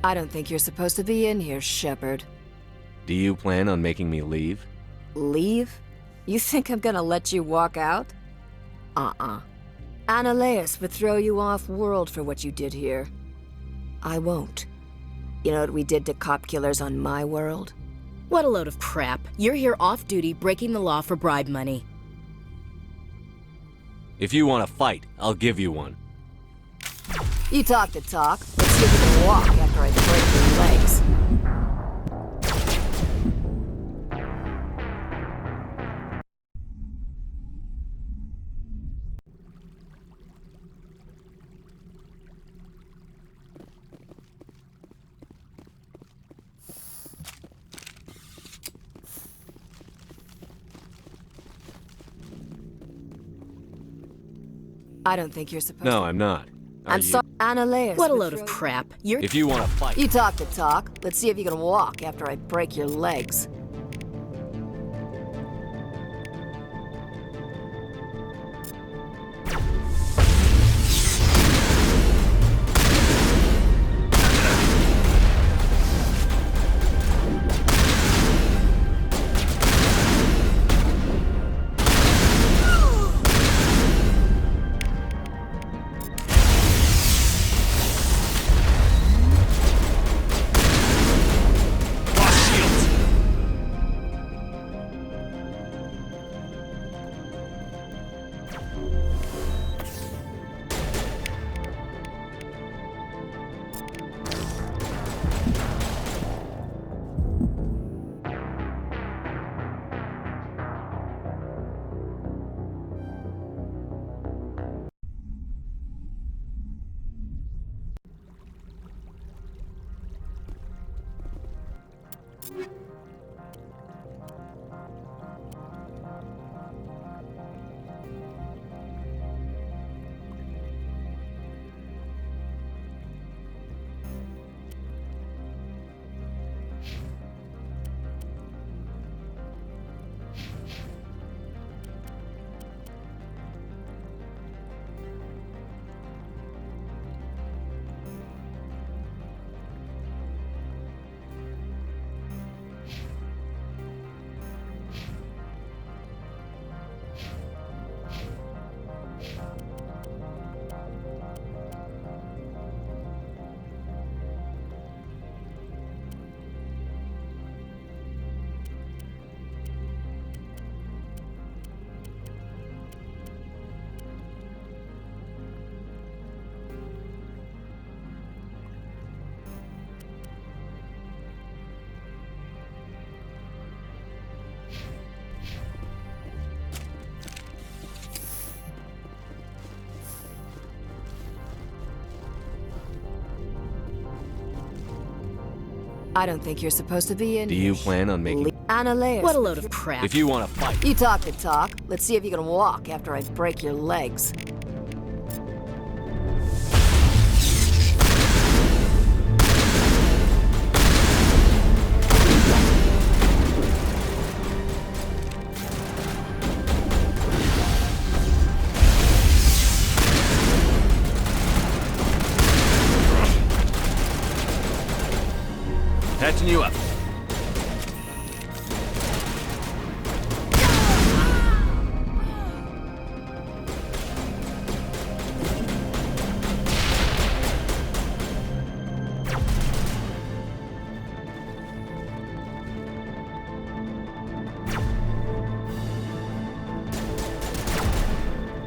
I don't think you're supposed to be in here, Shepard. Do you plan on making me leave? Leave? You think I'm gonna let you walk out? Annaleus would throw you off-world for what you did here. I won't. You know what we did to cop killers on my world? What a load of crap. You're here off-duty breaking the law for bribe money. If you want to fight, I'll give you one. You talk the talk. Let's see if you can walk after I break your legs. I don't think you're supposed to. No, I'm not. I'm sorry, Annaleus. What a load of crap. You're... If you want to fight... You talk the talk. Let's see if you can walk after I break your legs. I don't think you're supposed to be in Do here. you plan on making... Annaleus. What a load of crap. If you want to fight... You talk the talk. Let's see if you can walk after I break your legs. Patching you up.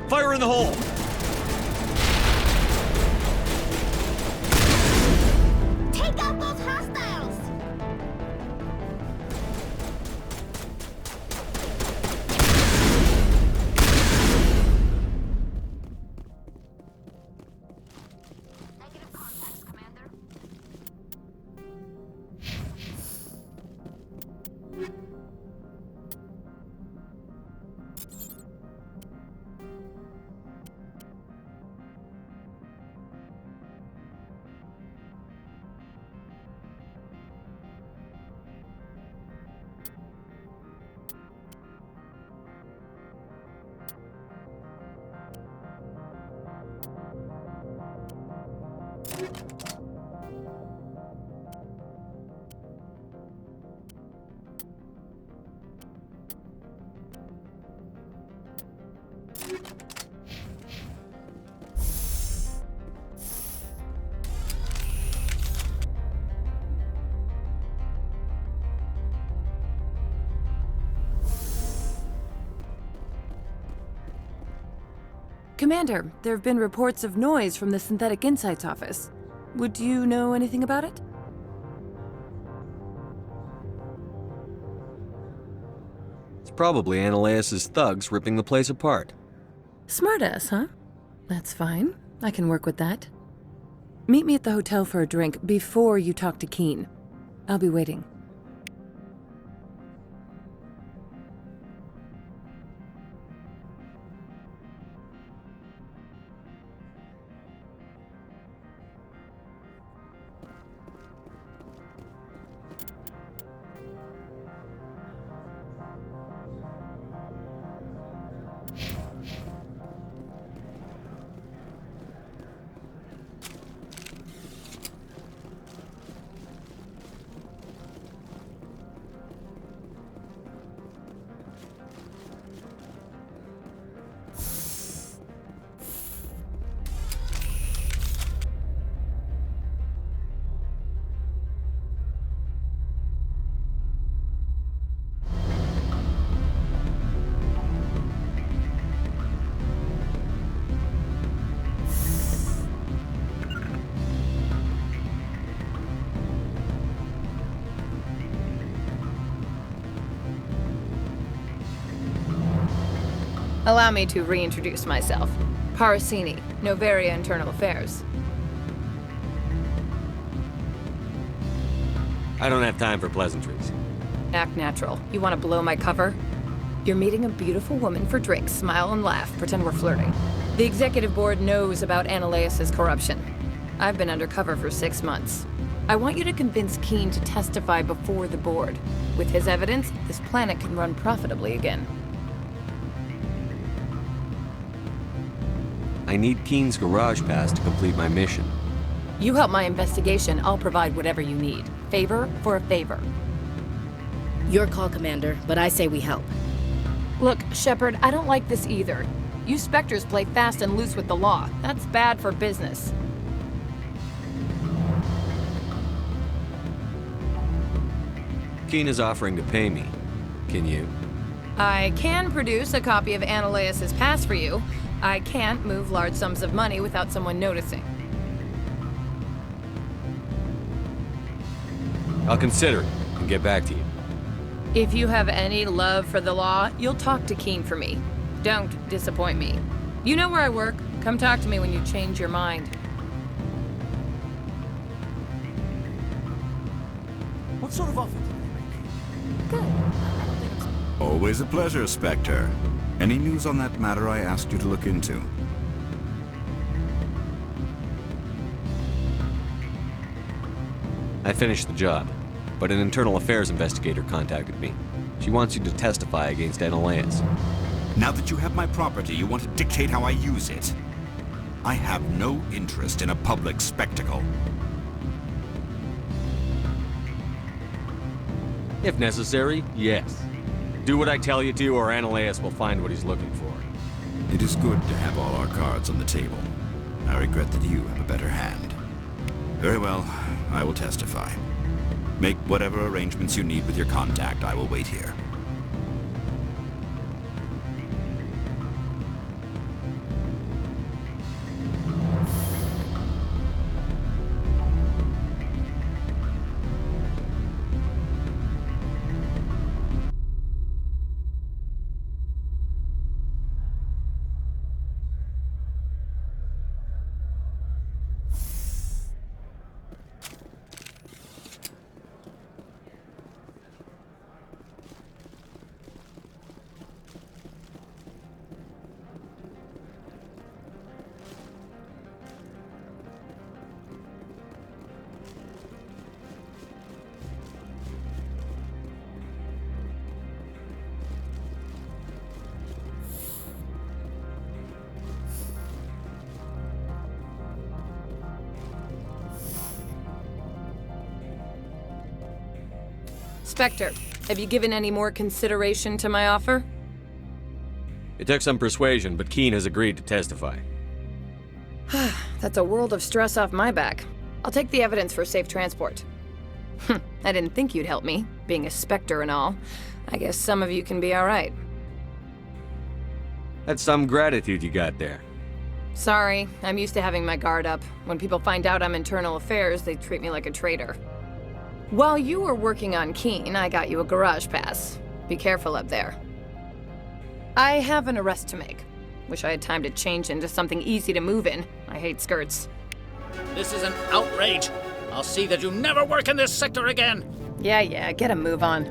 Fire in the hole! Take out those hostiles! Negative contacts, Commander. Commander, there have been reports of noise from the Synthetic Insights office. Would you know anything about it? It's probably Ananias' thugs ripping the place apart. Smartass, huh? That's fine. I can work with that. Meet me at the hotel for a drink before you talk to Keen. I'll be waiting. Allow me to reintroduce myself. Parasini, Noveria Internal Affairs. I don't have time for pleasantries. Act natural. You want to blow my cover? You're meeting a beautiful woman for drinks. Smile and laugh. Pretend we're flirting. The executive board knows about Ananias' corruption. I've been undercover for 6 months. I want you to convince Keen to testify before the board. With his evidence, this planet can run profitably again. I need Keen's garage pass to complete my mission. You help my investigation, I'll provide whatever you need. Favor for a favor. Your call, Commander, but I say we help. Look, Shepard, I don't like this either. You Spectres play fast and loose with the law. That's bad for business. Keen is offering to pay me. Can you? I can produce a copy of Ananias' pass for you. I can't move large sums of money without someone noticing. I'll consider it and get back to you. If you have any love for the law, you'll talk to Keen for me. Don't disappoint me. You know where I work. Come talk to me when you change your mind. What sort of offer did they make? Good. Always a pleasure, Spectre. Any news on that matter I asked you to look into? I finished the job, but an internal affairs investigator contacted me. She wants you to testify against Ananias. Now that you have my property, you want to dictate how I use it? I have no interest in a public spectacle. If necessary, yes. Do what I tell you to, or Ananias will find what he's looking for. It is good to have all our cards on the table. I regret that you have a better hand. Very well, I will testify. Make whatever arrangements you need with your contact. I will wait here. Spectre, have you given any more consideration to my offer? It took some persuasion, but Keen has agreed to testify. That's a world of stress off my back. I'll take the evidence for safe transport. I didn't think you'd help me, being a Spectre and all. I guess some of you can be alright. That's some gratitude you got there. Sorry, I'm used to having my guard up. When people find out I'm internal affairs, they treat me like a traitor. While you were working on Keen, I got you a garage pass. Be careful up there. I have an arrest to make. Wish I had time to change into something easy to move in. I hate skirts. This is an outrage. I'll see that you never work in this sector again. Yeah, get a move on.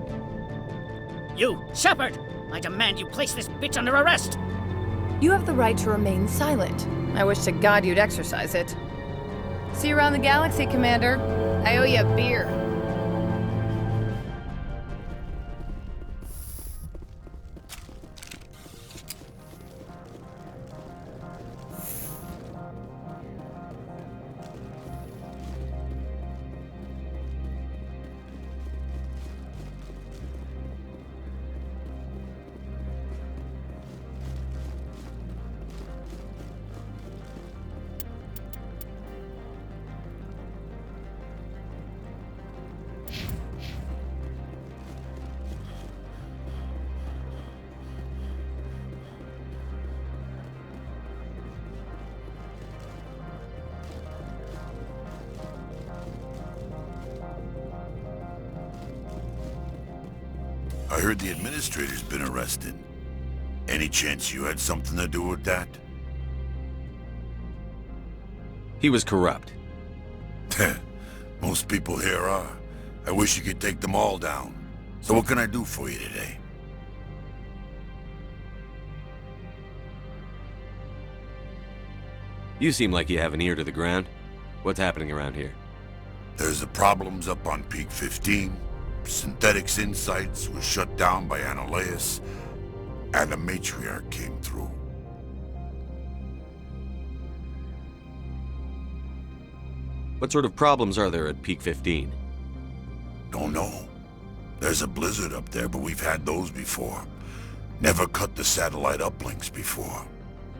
You, Shepard! I demand you place this bitch under arrest! You have the right to remain silent. I wish to God you'd exercise it. See you around the galaxy, Commander. I owe you a beer. I heard the administrator's been arrested. Any chance you had something to do with that? He was corrupt. Most people here are. I wish you could take them all down. So what can I do for you today? You seem like you have an ear to the ground. What's happening around here? There's the problems up on Peak 15. Synthetics Insights was shut down by Ananias, and a matriarch came through. What sort of problems are there at Peak 15? Don't know. There's a blizzard up there, but we've had those before. Never cut the satellite uplinks before.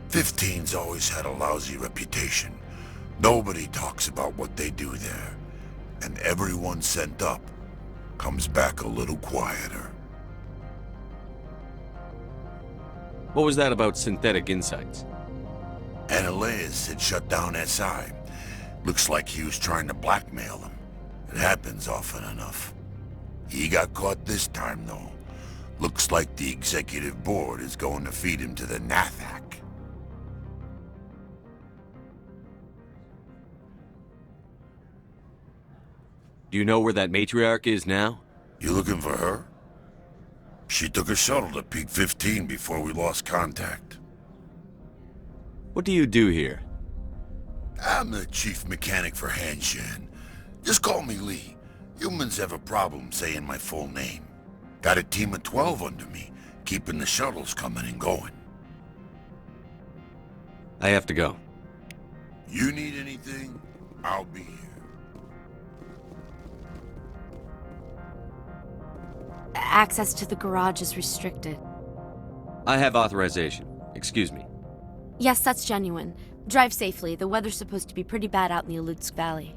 15's always had a lousy reputation. Nobody talks about what they do there. And everyone sent up comes back a little quieter. What was that about Synthetic Insights? Ananias had shut down SI. Looks like he was trying to blackmail them. It happens often enough. He got caught this time, though. Looks like the executive board is going to feed him to the Nathak. Do you know where that matriarch is now? You looking for her? She took a shuttle to Peak 15 before we lost contact. What do you do here? I'm the chief mechanic for Hanshan. Just call me Lee. Humans have a problem saying my full name. Got a team of 12 under me, keeping the shuttles coming and going. I have to go. You need anything, I'll be here. Access to the garage is restricted. I have authorization. Excuse me. Yes, that's genuine. Drive safely. The weather's supposed to be pretty bad out in the Alutsk Valley.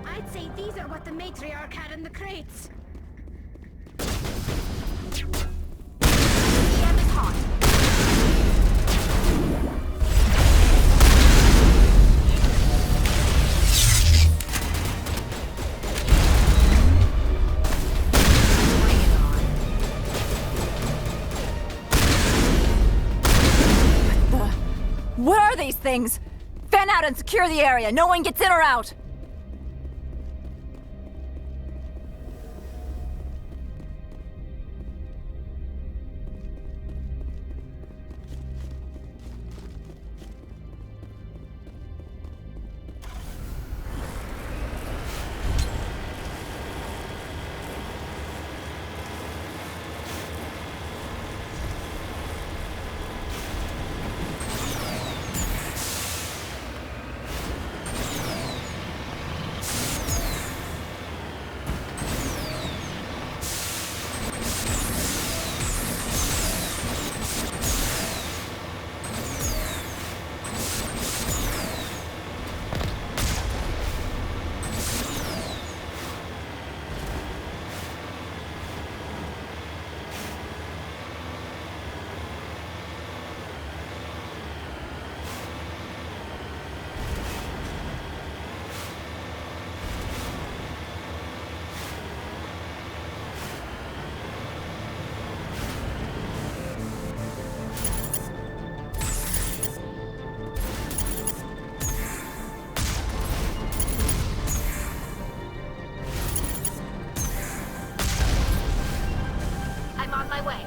I'd say these are what the matriarch had in the crates. The air is hot. Bring it on. What are these things? Fan out and secure the area. No one gets in or out. I'm on my way.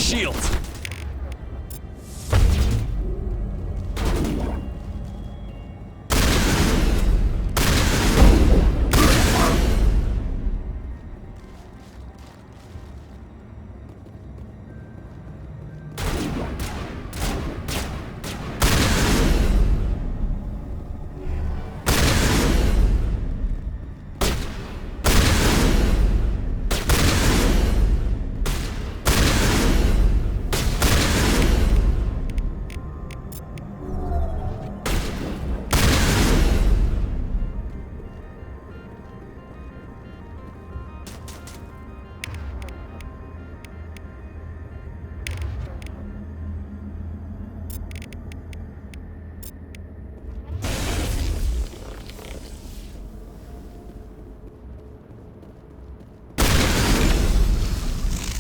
shields!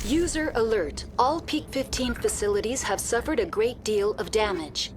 User alert. All Peak 15 facilities have suffered a great deal of damage.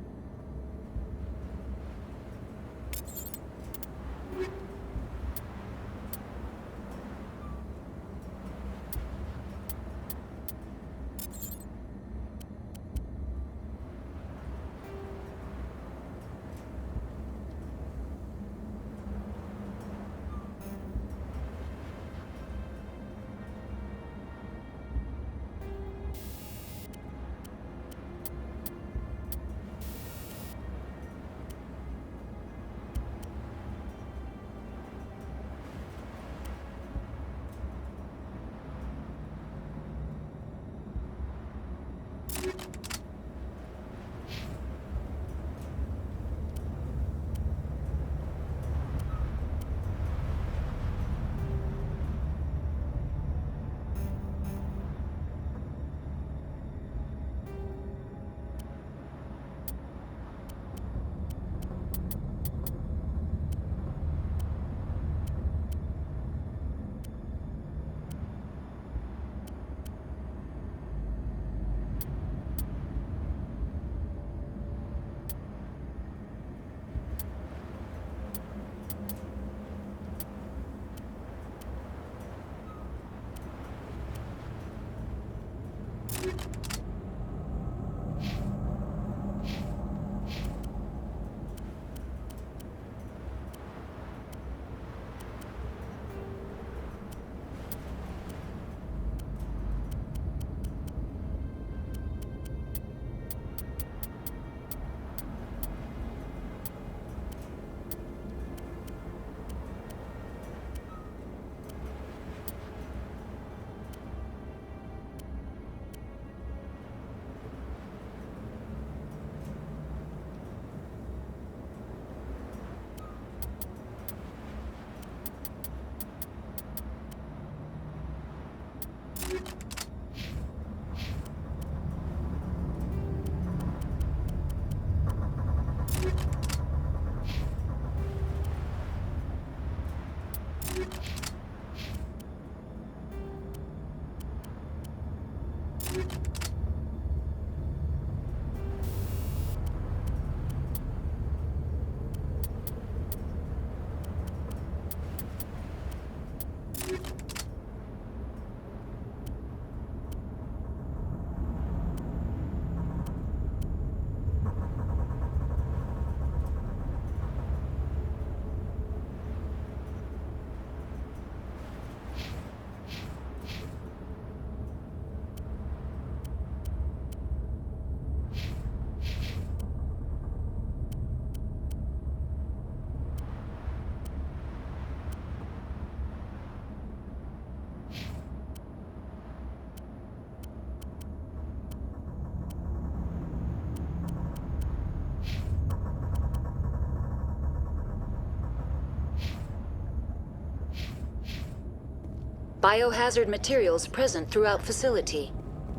Biohazard materials present throughout facility.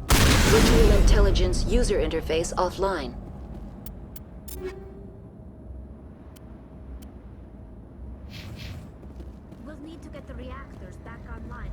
Virtual intelligence user interface offline. We'll need to get the reactors back online.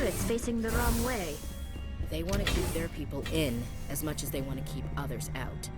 it's facing the wrong way. They want to keep their people in as much as they want to keep others out.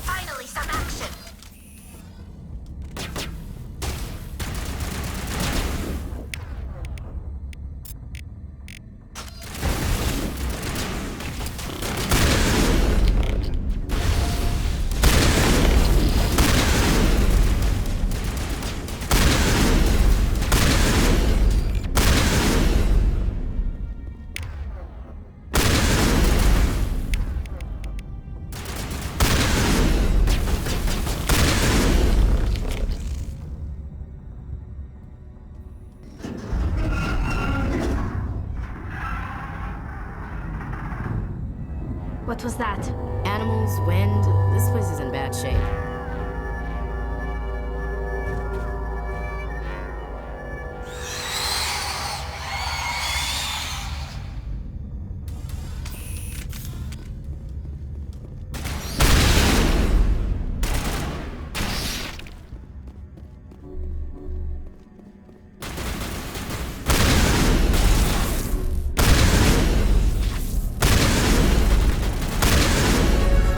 Finally, some action! What was that? Animals, wind, this place is in bad shape.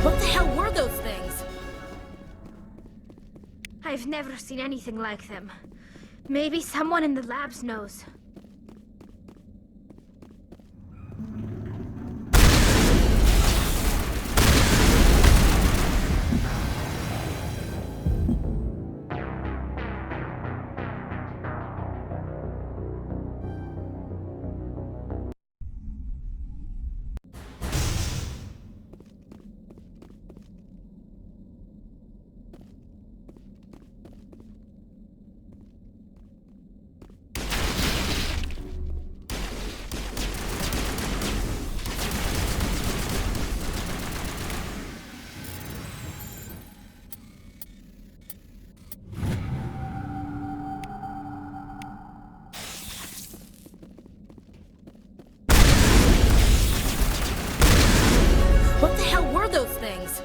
What the hell were those things? I've never seen anything like them. Maybe someone in the labs knows. What the hell were those things?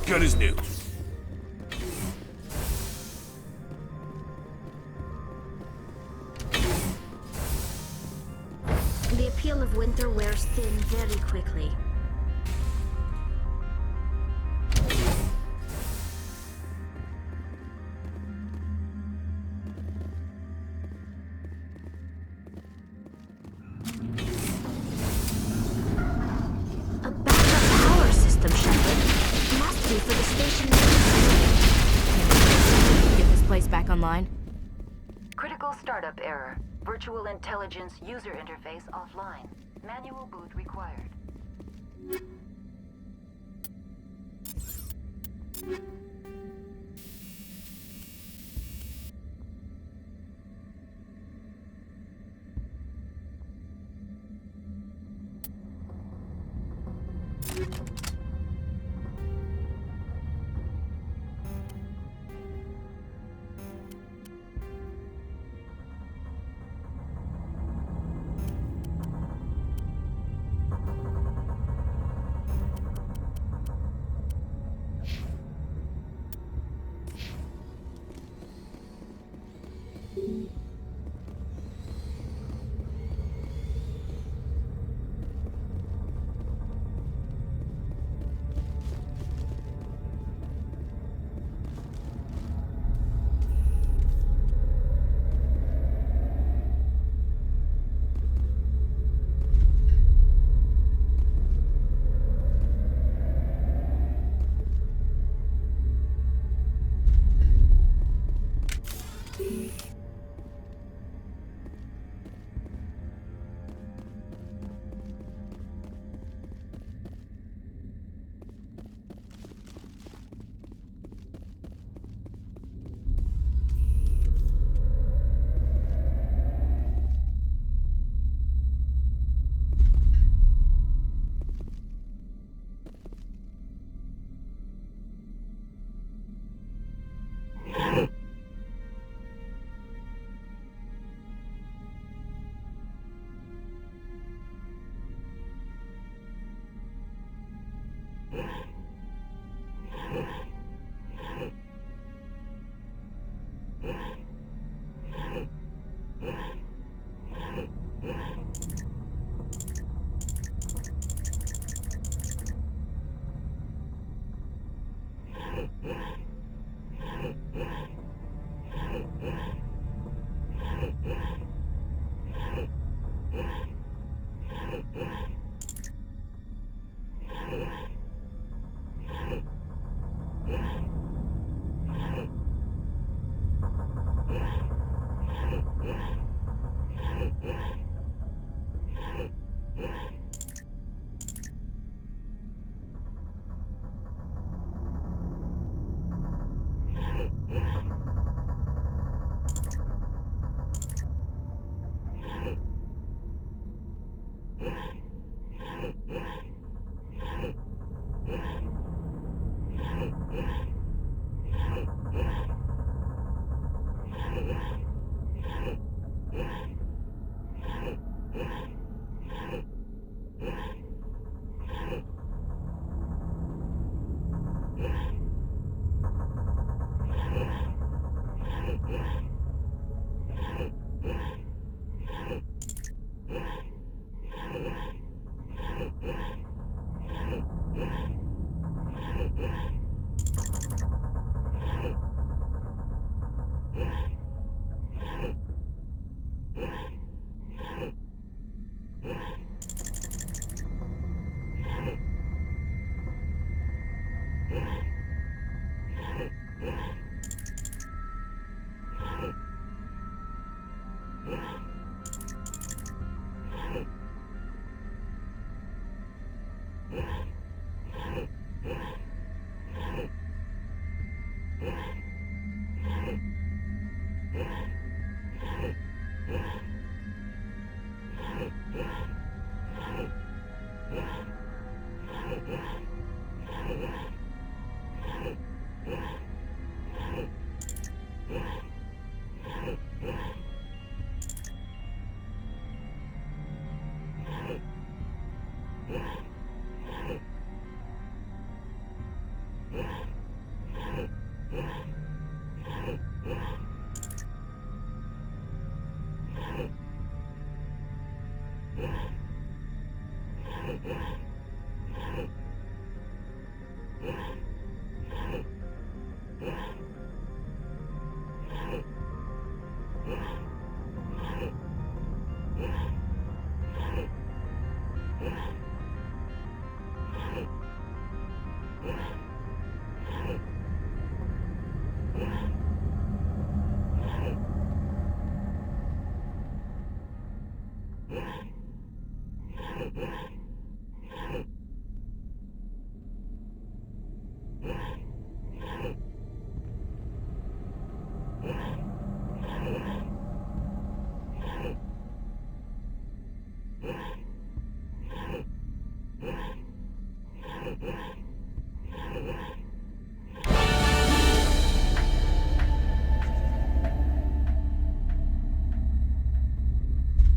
Gun is new. thin very quickly. A backup power system, Shepard. Must be for the station. Get this place back online? Critical startup error. Virtual intelligence user interface offline. Manual boot required.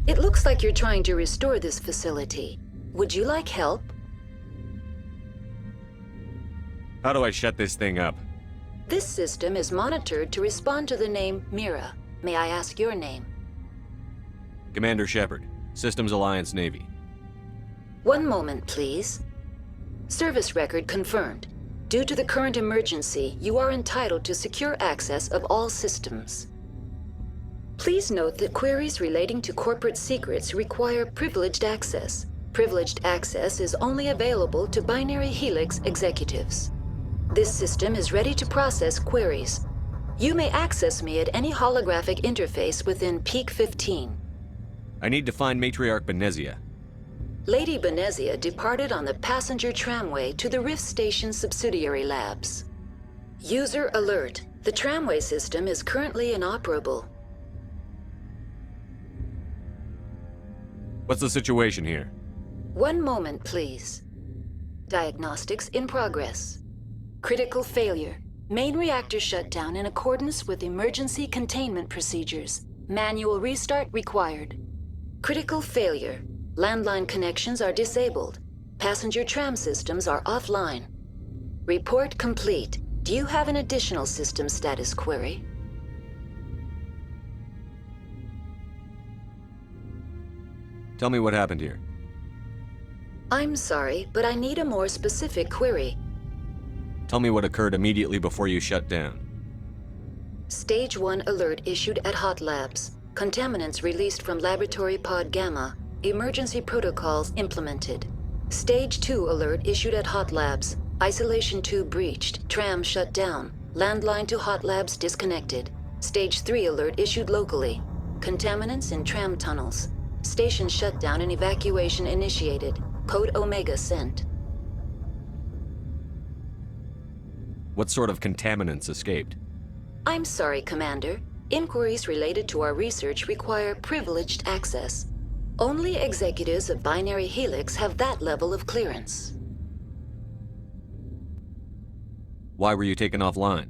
It looks like you're trying to restore this facility. Would you like help? How do I shut this thing up? This system is monitored to respond to the name Mira. May I ask your name? Commander Shepard, Systems Alliance Navy. One moment, please. Service record confirmed. Due to the current emergency, you are entitled to secure access of all systems. Please note that queries relating to corporate secrets require privileged access. Privileged access is only available to Binary Helix executives. This system is ready to process queries. You may access me at any holographic interface within Peak 15. I need to find Matriarch Benezia. Lady Benezia departed on the passenger tramway to the Rift Station subsidiary labs. User alert. The tramway system is currently inoperable. What's the situation here? One moment, please. Diagnostics in progress. Critical failure. Main reactor shut down in accordance with emergency containment procedures. Manual restart required. Critical failure. Landline connections are disabled. Passenger tram systems are offline. Report complete. Do you have an additional system status query? Tell me what happened here. I'm sorry, but I need a more specific query. Tell me what occurred immediately before you shut down. Stage 1 alert issued at Hot Labs. Contaminants released from Laboratory Pod Gamma. Emergency protocols implemented. Stage 2 alert issued at Hot Labs. Isolation tube breached. Tram shut down. Landline to Hot Labs disconnected. Stage 3 alert issued locally. Contaminants in tram tunnels. Station shutdown and evacuation initiated. Code Omega sent. What sort of contaminants escaped? I'm sorry, Commander. Inquiries related to our research require privileged access. Only executives of Binary Helix have that level of clearance. Why were you taken offline?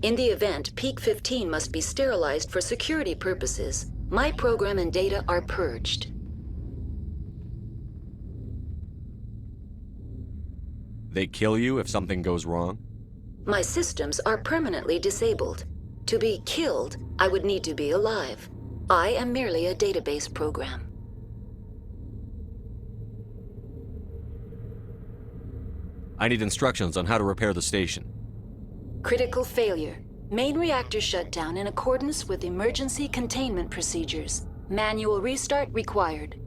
In the event, Peak 15 must be sterilized for security purposes. My program and data are purged. They kill you if something goes wrong? My systems are permanently disabled. To be killed, I would need to be alive. I am merely a database program. I need instructions on how to repair the station. Critical failure. Main reactor shut down in accordance with emergency containment procedures. Manual restart required.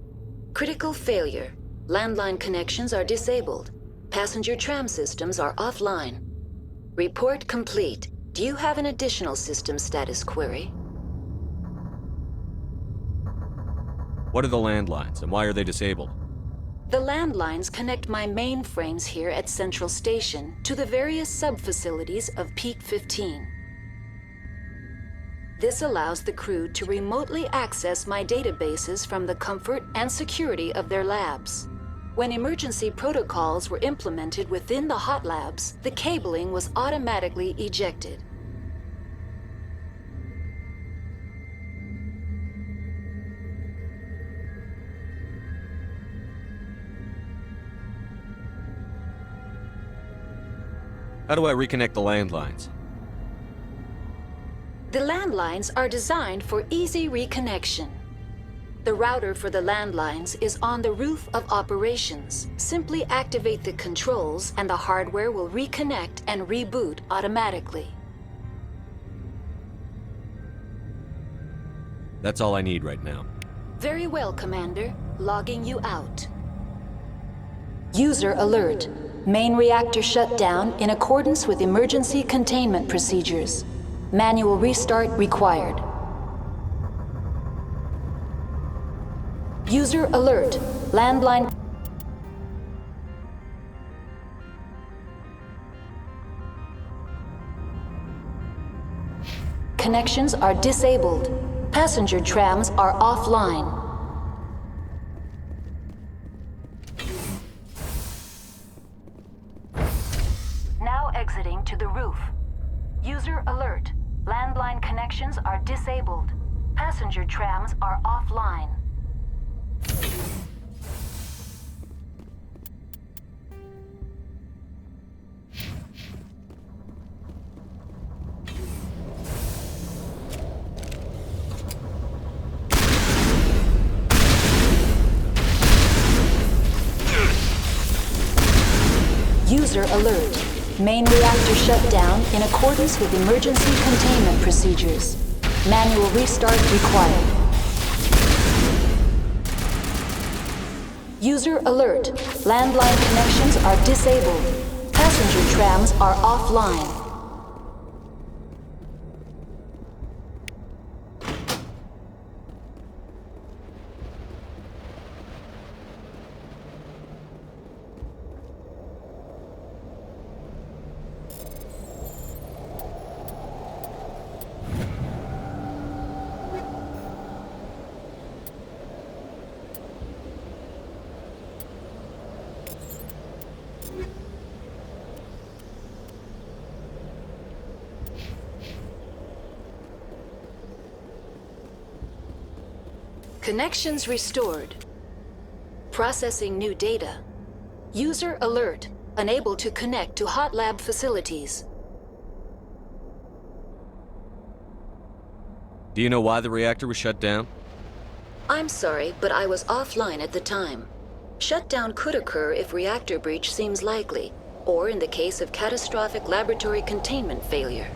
Critical failure. Landline connections are disabled. Passenger tram systems are offline. Report complete. Do you have an additional system status query? What are the landlines, and why are they disabled? The landlines connect my mainframes here at Central Station to the various sub-facilities of Peak 15. This allows the crew to remotely access my databases from the comfort and security of their labs. When emergency protocols were implemented within the hot labs, the cabling was automatically ejected. How do I reconnect the landlines? The landlines are designed for easy reconnection. The router for the landlines is on the roof of operations. Simply activate the controls and the hardware will reconnect and reboot automatically. That's all I need right now. Very well, Commander. Logging you out. User alert. Main reactor shut down in accordance with emergency containment procedures. Manual restart required. User alert. Landline. Connections are disabled. Passenger trams are offline. connecting to the roof. User alert. Landline connections are disabled. Passenger trams are offline. User alert. Main reactor shut down in accordance with emergency containment procedures. Manual restart required. User alert. Landline connections are disabled. Passenger trams are offline. Connections restored. Processing new data. User alert. Unable to connect to hot lab facilities. Do you know why the reactor was shut down? I'm sorry, but I was offline at the time. Shutdown could occur if reactor breach seems likely, or in the case of catastrophic laboratory containment failure.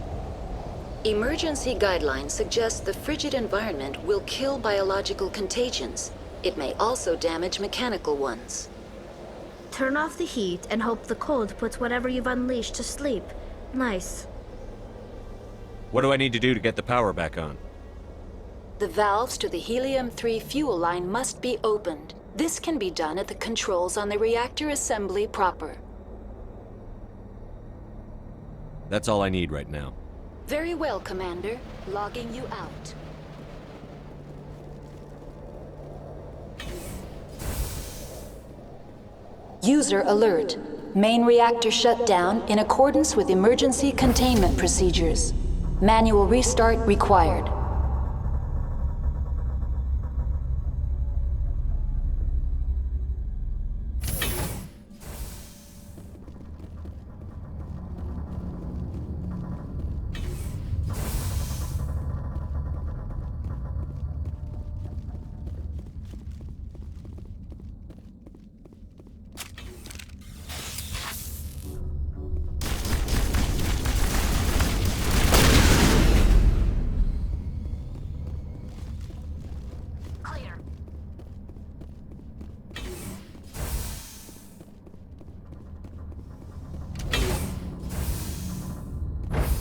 Emergency guidelines suggest the frigid environment will kill biological contagions. It may also damage mechanical ones. Turn off the heat and hope the cold puts whatever you've unleashed to sleep. Nice. What do I need to do to get the power back on? The valves to the helium-3 fuel line must be opened. This can be done at the controls on the reactor assembly proper. That's all I need right now. Very well, Commander. Logging you out. User alert. Main reactor shut down in accordance with emergency containment procedures. Manual restart required.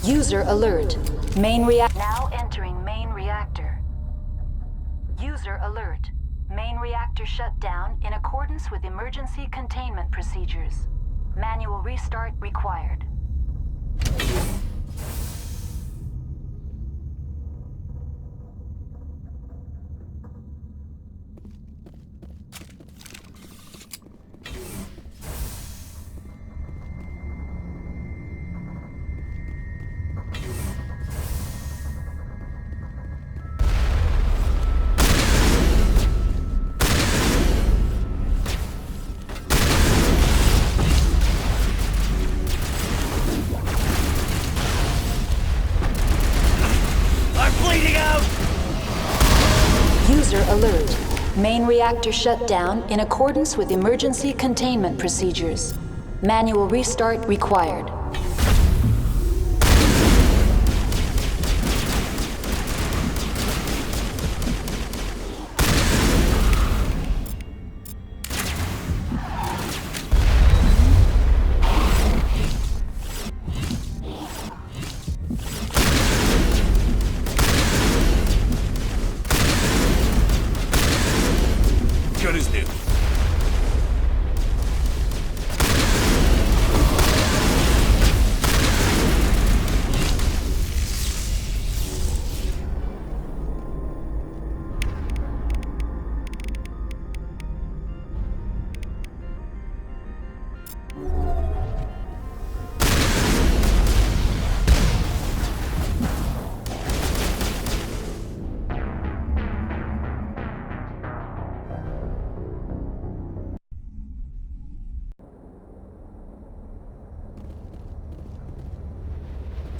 User alert. Main reactor. Now entering main reactor. User alert. Main reactor shut down in accordance with emergency containment procedures. Manual restart required. Alert. Main reactor shut down in accordance with emergency containment procedures. Manual restart required. Good as new.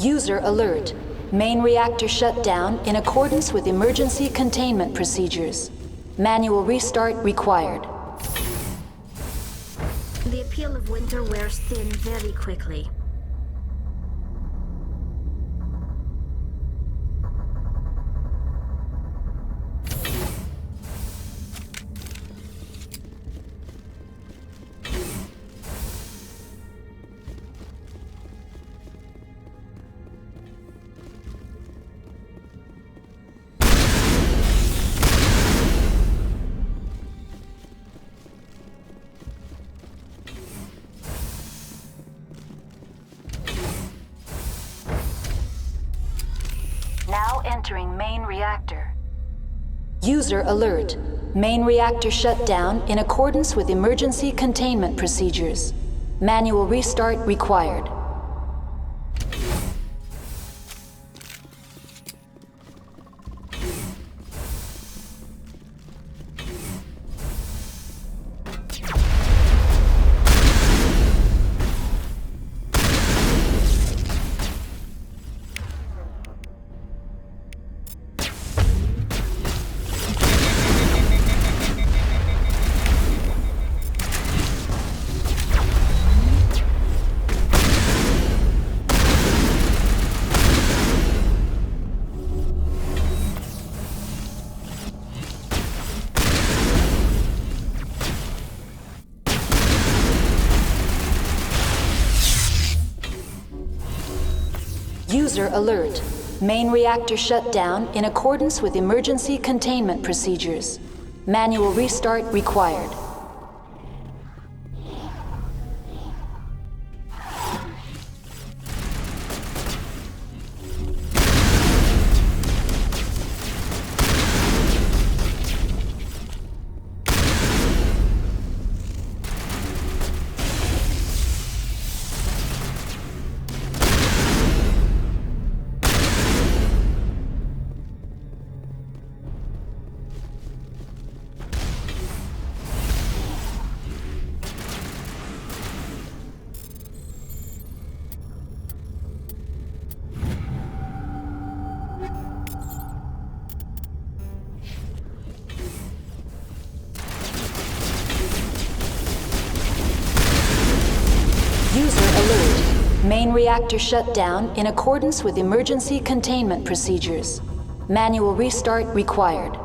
User alert. Main reactor shut down in accordance with emergency containment procedures. Manual restart required. The appeal of winter wears thin very quickly. Now entering main reactor. User alert. Main reactor shut down in accordance with emergency containment procedures. Manual restart required. User alert. Main reactor shut down in accordance with emergency containment procedures. Manual restart required. User alert. Main reactor shut down in accordance with emergency containment procedures. Manual restart required.